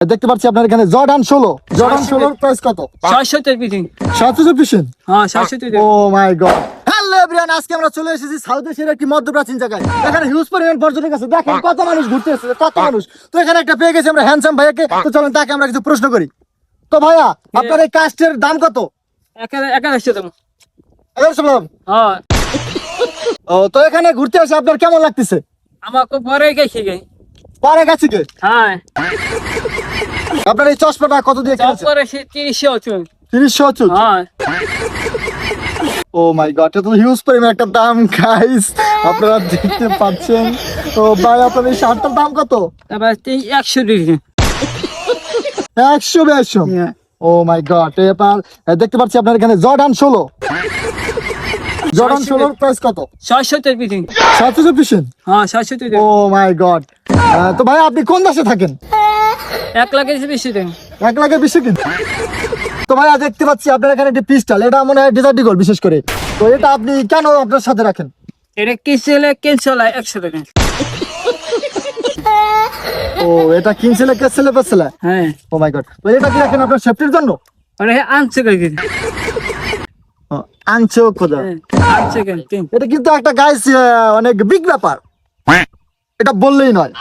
দেখতে পাচ্ছি আপনার এখানে জর্ডান 16 প্রাইস কত? 700 হ্যাঁ 700। ও মাই গড। হ্যালো এভরিওয়ান, আজকে আমরা চলে এসেছি সাউথ এশিয়ার একটি মধ্যপ্রাচীন জায়গায়। এখানে হিউজ পরিমাণ পর্যটক আছে, দেখেন কত মানুষ ঘুরতে এসেছে, কত মানুষ। তো এখানে একটা পেয়ে গেছি আমরা হ্যান্ডসাম ভাইয়াকে। তো চলুন তাকে আমরা কিছু প্রশ্ন করি। তো ভাইয়া, আপনার এই কাস্টের দাম কত? 1100 টাকা। 1100। হ্যাঁ ও, তো এখানে ঘুরতে এসে আপনার কেমন লাগতেছে? আমাকে পরে গেছি গে। পরে গেছি কে? হ্যাঁ আপনার এই চশমাটা কত দিয়ে কিনেছেন? পরে সে 30 আছে। 30 হ্যাঁ ও মাই গড, এটা তো হিউজ পরিমাণ একটা দাম গাইস, আপনারা দেখতে পাচ্ছেন। তো ভাই, আপনার এই শার্টটার দাম কত? তারপর 100 দিয়েছি। 100। ও মাই গড। এবার দেখতে পাচ্ছি আপনার এখানে জর্ডান 16 প্রাইস কত? 600 টাকা দিয়েছি। 700। হ্যাঁ 700 টাকা। ও মাই গড। তো ভাই, আপনি কোন দেশে থাকেন? 1 লাখ বেশি টাকা। 1 লাখের বেশি কিন। তো ভাই, দেখতে পাচ্ছি আপনার এখানে একটি পিস্টল, এটা মনে হয় ডেজার্ট ইগল বিশেষ করে। তো এটা আপনি কেন আপনার সাথে রাখেন? এটা কিনছিলে 100 টাকা। ও, এটা কিনছিলে কেসেলে পেছলে? হ্যাঁ ও মাই গড। তো এটা কি রাখেন আপনার সেফটির জন্য? ওরে আনছে গে। আনছো খোদা। আনছে গে। এটা কিন্তু একটা গাইস অনেক বিগ ব্যাপার, এটা বললেই নয়।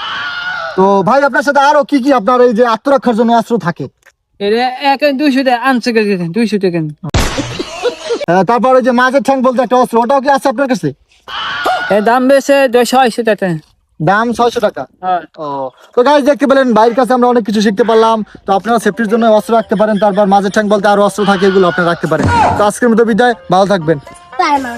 তো ভাই, আপনার সাথে আরো কি কি আপনার এই যে আত্মরক্ষার জন্য অস্ত্র থাকে? এটা 200 টাকা আনছে গে। 200 টাকা। তারপর ওই যে মাঝের ঠ্যাং বলতে একটা অস্ত্র, ওটাও কি আছে আপনার কাছে? এর দাম বেশি 200 টাকা। দাম 600 টাকা। হ্যাঁ ও, তো গাইস দেখতে পেলেন, ভাইয়ের কাছে আমরা অনেক কিছু শিখতে পারলাম। তো আপনারা সেফটির জন্য অস্ত্র রাখতে পারেন, তারপর মাঝের ঠ্যাং বলতে আরো অস্ত্র থাকে, এগুলো আপনারা রাখতে পারেন। তো আজকের মতো বিদায়, ভালো থাকবেন। তাই না